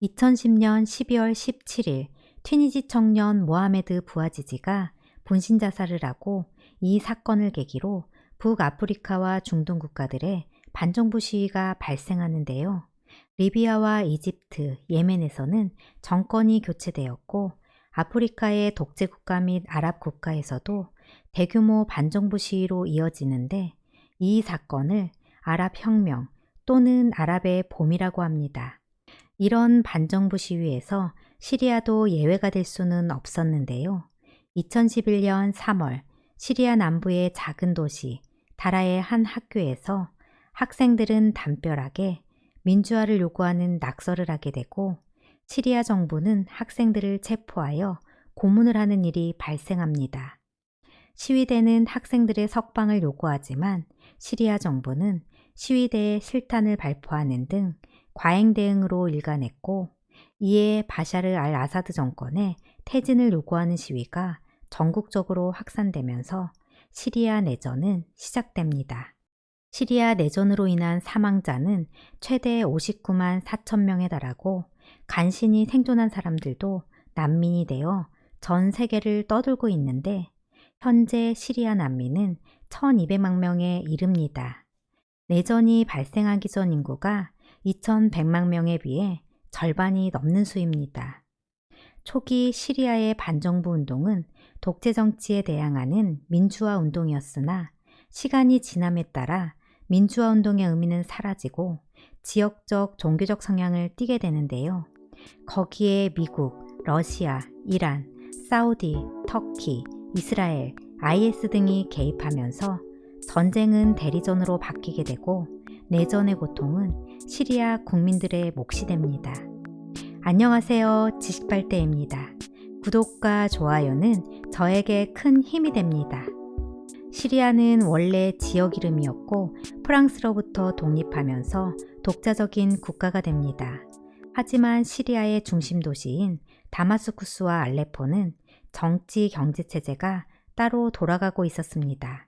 2010년 12월 17일 튀니지 청년 모하메드 부아지지가 분신 자살을 하고 이 사건을 계기로 북아프리카와 중동 국가들의 반정부 시위가 발생하는데요. 리비아와 이집트, 예멘에서는 정권이 교체되었고 아프리카의 독재 국가 및 아랍 국가에서도 대규모 반정부 시위로 이어지는데 이 사건을 아랍 혁명 또는 아랍의 봄이라고 합니다. 이런 반정부 시위에서 시리아도 예외가 될 수는 없었는데요. 2011년 3월 시리아 남부의 작은 도시 다라의 한 학교에서 학생들은 담벼락에 민주화를 요구하는 낙서를 하게 되고 시리아 정부는 학생들을 체포하여 고문을 하는 일이 발생합니다. 시위대는 학생들의 석방을 요구하지만 시리아 정부는 시위대에 실탄을 발포하는 등 과잉 대응으로 일관했고 이에 바샤르 알 아사드 정권의 퇴진을 요구하는 시위가 전국적으로 확산되면서 시리아 내전은 시작됩니다. 시리아 내전으로 인한 사망자는 최대 59만 4천 명에 달하고 간신히 생존한 사람들도 난민이 되어 전 세계를 떠돌고 있는데 현재 시리아 난민은 1200만 명에 이릅니다. 내전이 발생하기 전 인구가 2100만 명에 비해 절반이 넘는 수입니다. 초기 시리아의 반정부 운동은 독재 정치에 대항하는 민주화 운동이었으나 시간이 지남에 따라 민주화 운동의 의미는 사라지고 지역적 종교적 성향을 띠게 되는데요. 거기에 미국, 러시아, 이란, 사우디, 터키, 이스라엘, IS 등이 개입하면서 전쟁은 대리전으로 바뀌게 되고 내전의 고통은 시리아 국민들의 몫이 됩니다. 안녕하세요. 지식발대입니다. 구독과 좋아요는 저에게 큰 힘이 됩니다. 시리아는 원래 지역 이름이었고 프랑스로부터 독립하면서 독자적인 국가가 됩니다. 하지만 시리아의 중심 도시인 다마스쿠스와 알레포는 정치 경제 체제가 따로 돌아가고 있었습니다.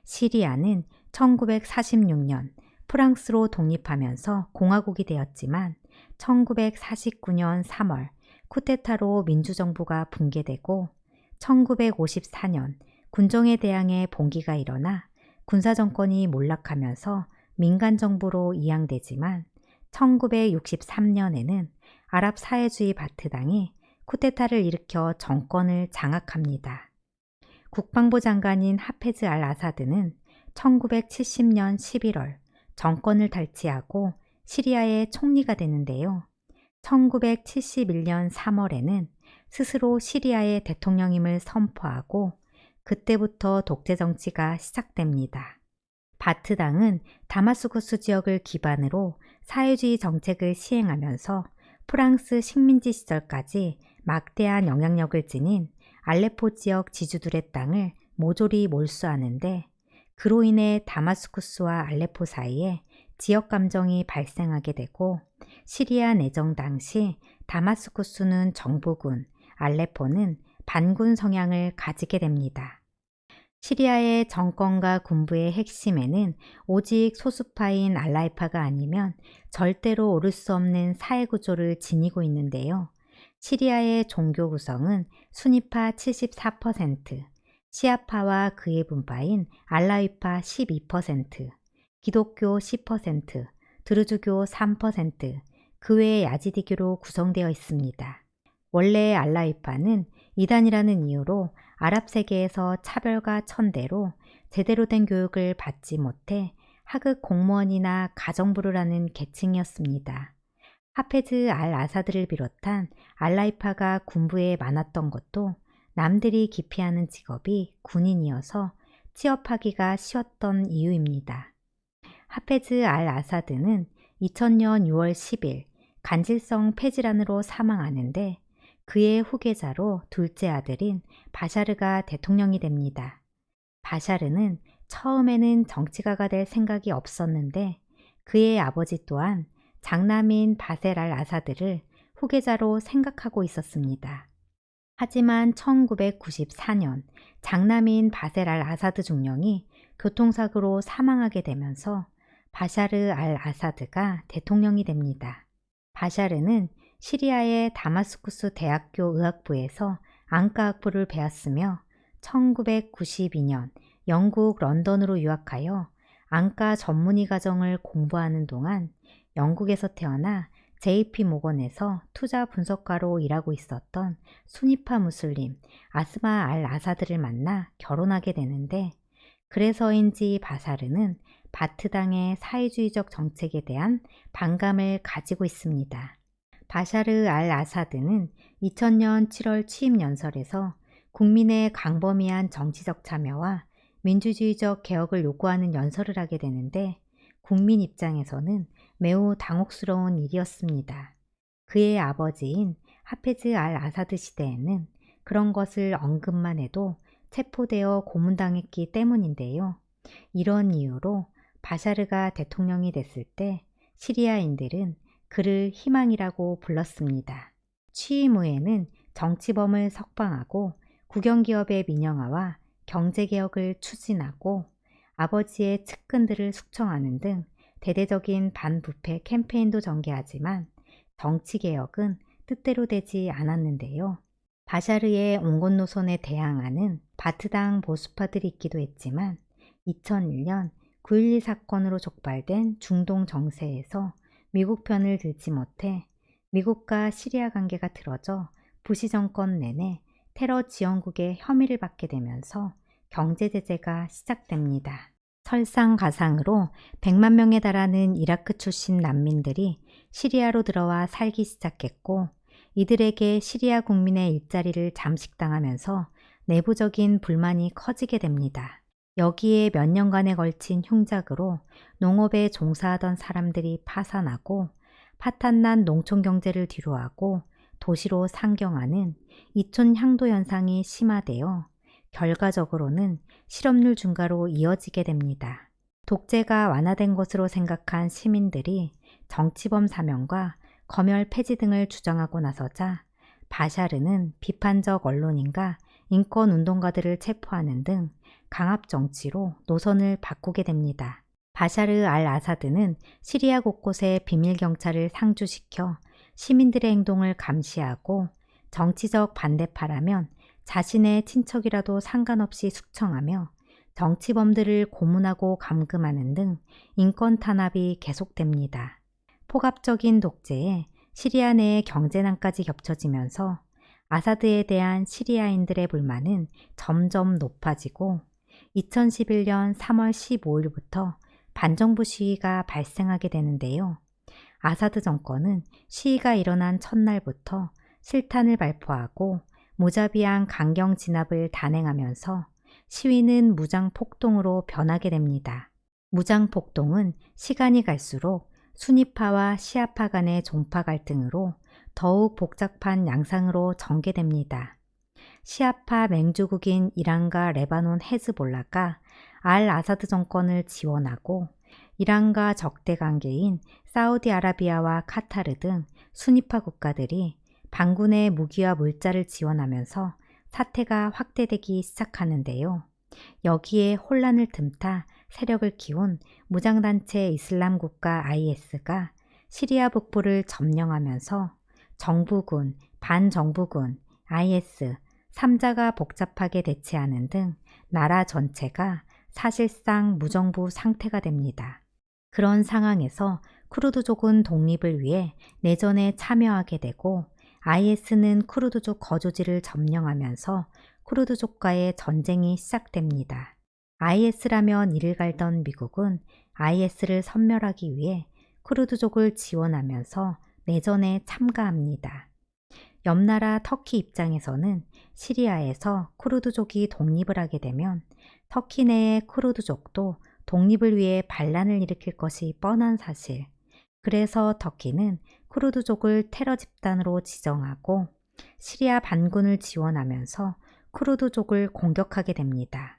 시리아는 1946년 프랑스로 독립하면서 공화국이 되었지만 1949년 3월 쿠데타로 민주정부가 붕괴되고 1954년 군정에 대항해 봉기가 일어나 군사정권이 몰락하면서 민간정부로 이양되지만 1963년에는 아랍 사회주의 바트당이 쿠데타를 일으켜 정권을 장악합니다. 국방부 장관인 하페즈 알 아사드는 1970년 11월 정권을 탈취하고 시리아의 총리가 되는데요. 1971년 3월에는 스스로 시리아의 대통령임을 선포하고 그때부터 독재 정치가 시작됩니다. 바트당은 다마스쿠스 지역을 기반으로 사회주의 정책을 시행하면서 프랑스 식민지 시절까지 막대한 영향력을 지닌 알레포 지역 지주들의 땅을 모조리 몰수하는데 그로 인해 다마스쿠스와 알레포 사이에 지역 감정이 발생하게 되고 시리아 내정 당시 다마스쿠스는 정부군, 알레포는 반군 성향을 가지게 됩니다. 시리아의 정권과 군부의 핵심에는 오직 소수파인 알라이파가 아니면 절대로 오를 수 없는 사회구조를 지니고 있는데요. 시리아의 종교 구성은 수니파 74%, 시아파와 그의 분파인 알라위파 12%, 기독교 10%, 드루즈교 3%, 그 외의 야지디교로 구성되어 있습니다. 원래 알라위파는 이단이라는 이유로 아랍 세계에서 차별과 천대로 제대로 된 교육을 받지 못해 하급 공무원이나 가정부를 하는 계층이었습니다. 하페즈 알 아사드를 비롯한 알라이파가 군부에 많았던 것도 남들이 기피하는 직업이 군인이어서 취업하기가 쉬웠던 이유입니다. 하페즈 알 아사드는 2000년 6월 10일 간질성 폐질환으로 사망하는데 그의 후계자로 둘째 아들인 바샤르가 대통령이 됩니다. 바샤르는 처음에는 정치가가 될 생각이 없었는데 그의 아버지 또한 장남인 바셀 알 아사드를 후계자로 생각하고 있었습니다. 하지만 1994년 장남인 바셀 알 아사드 중령이 교통사고로 사망하게 되면서 바샤르 알 아사드가 대통령이 됩니다. 바샤르는 시리아의 다마스쿠스 대학교 의학부에서 안과학부를 배웠으며 1992년 영국 런던으로 유학하여 안과 전문의 과정을 공부하는 동안 영국에서 태어나 JP 모건에서 투자 분석가로 일하고 있었던 수니파 무슬림 아스마 알 아사드를 만나 결혼하게 되는데, 그래서인지 바사르는 바트당의 사회주의적 정책에 대한 반감을 가지고 있습니다. 바샤르 알 아사드는 2000년 7월 취임 연설에서 국민의 광범위한 정치적 참여와 민주주의적 개혁을 요구하는 연설을 하게 되는데, 국민 입장에서는 매우 당혹스러운 일이었습니다. 그의 아버지인 하페즈 알 아사드 시대에는 그런 것을 언급만 해도 체포되어 고문당했기 때문인데요. 이런 이유로 바샤르가 대통령이 됐을 때 시리아인들은 그를 희망이라고 불렀습니다. 취임 후에는 정치범을 석방하고 국영기업의 민영화와 경제개혁을 추진하고 아버지의 측근들을 숙청하는 등 대대적인 반부패 캠페인도 전개하지만 정치개혁은 뜻대로 되지 않았는데요. 바샤르의 온것 노선에 대항하는 바트당 보수파들이 있기도 했지만 2001년 9.12 사건으로 촉발된 중동 정세에서 미국 편을 들지 못해 미국과 시리아 관계가 틀어져 부시 정권 내내 테러 지원국의 혐의를 받게 되면서 경제 제재가 시작됩니다. 설상가상으로 100만 명에 달하는 이라크 출신 난민들이 시리아로 들어와 살기 시작했고, 이들에게 시리아 국민의 일자리를 잠식당하면서 내부적인 불만이 커지게 됩니다. 여기에 몇 년간에 걸친 흉작으로 농업에 종사하던 사람들이 파산하고 파탄난 농촌 경제를 뒤로하고 도시로 상경하는 이촌 향도 현상이 심화되어 결과적으로는 실업률 증가로 이어지게 됩니다. 독재가 완화된 것으로 생각한 시민들이 정치범 사면과 검열 폐지 등을 주장하고 나서자 바샤르는 비판적 언론인과 인권운동가들을 체포하는 등 강압 정치로 노선을 바꾸게 됩니다. 바샤르 알 아사드는 시리아 곳곳에 비밀경찰을 상주시켜 시민들의 행동을 감시하고 정치적 반대파라면 자신의 친척이라도 상관없이 숙청하며 정치범들을 고문하고 감금하는 등 인권 탄압이 계속됩니다. 폭압적인 독재에 시리아 내의 경제난까지 겹쳐지면서 아사드에 대한 시리아인들의 불만은 점점 높아지고 2011년 3월 15일부터 반정부 시위가 발생하게 되는데요. 아사드 정권은 시위가 일어난 첫날부터 실탄을 발포하고 무자비한 강경 진압을 단행하면서 시위는 무장폭동으로 변하게 됩니다. 무장폭동은 시간이 갈수록 수니파와 시아파 간의 종파 갈등으로 더욱 복잡한 양상으로 전개됩니다. 시아파 맹주국인 이란과 레바논 헤즈볼라가 알 아사드 정권을 지원하고 이란과 적대 관계인 사우디아라비아와 카타르 등 수니파 국가들이 반군의 무기와 물자를 지원하면서 사태가 확대되기 시작하는데요. 여기에 혼란을 틈타 세력을 키운 무장단체 이슬람 국가 IS가 시리아 북부를 점령하면서 정부군, 반정부군, IS, 3자가 복잡하게 대치하는 등 나라 전체가 사실상 무정부 상태가 됩니다. 그런 상황에서 쿠르드족은 독립을 위해 내전에 참여하게 되고 IS는 쿠르드족 거주지를 점령하면서 쿠르드족과의 전쟁이 시작됩니다. IS라면 이를 갈던 미국은 IS를 섬멸하기 위해 쿠르드족을 지원하면서 내전에 참가합니다. 옆나라 터키 입장에서는 시리아에서 쿠르드족이 독립을 하게 되면 터키 내의 쿠르드족도 독립을 위해 반란을 일으킬 것이 뻔한 사실. 그래서 터키는 쿠르드족을 테러 집단으로 지정하고 시리아 반군을 지원하면서 쿠르드족을 공격하게 됩니다.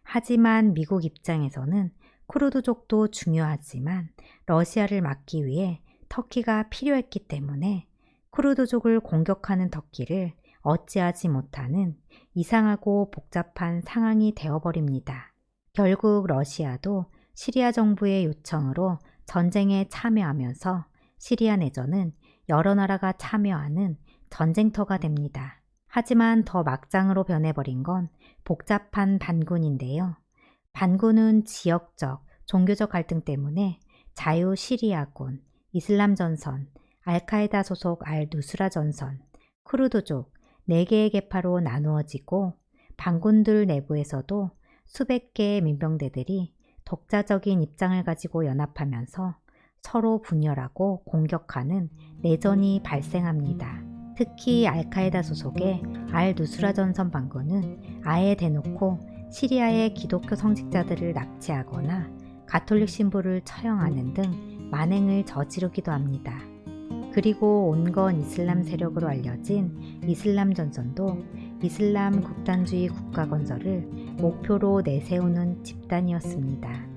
하지만 미국 입장에서는 쿠르드족도 중요하지만 러시아를 막기 위해 터키가 필요했기 때문에 쿠르드족을 공격하는 터키를 어찌하지 못하는 이상하고 복잡한 상황이 되어버립니다. 결국 러시아도 시리아 정부의 요청으로 전쟁에 참여하면서 시리아 내전은 여러 나라가 참여하는 전쟁터가 됩니다. 하지만 더 막장으로 변해버린 건 복잡한 반군인데요. 반군은 지역적, 종교적 갈등 때문에 자유 시리아군, 이슬람 전선, 알카에다 소속 알-누스라 전선, 쿠르드족 4개의 계파로 나누어지고 반군들 내부에서도 수백 개의 민병대들이 독자적인 입장을 가지고 연합하면서 서로 분열하고 공격하는 내전이 발생합니다. 특히 알카에다 소속의 알-누스라 전선 반군은 아예 대놓고 시리아의 기독교 성직자들을 납치하거나 가톨릭 신부를 처형하는 등 만행을 저지르기도 합니다. 그리고 온건 이슬람 세력으로 알려진 이슬람 전선도 이슬람 극단주의 국가 건설을 목표로 내세우는 집단이었습니다.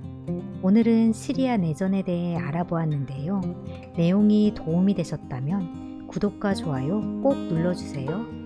오늘은 시리아 내전에 대해 알아보았는데요. 내용이 도움이 되셨다면 구독과 좋아요 꼭 눌러주세요.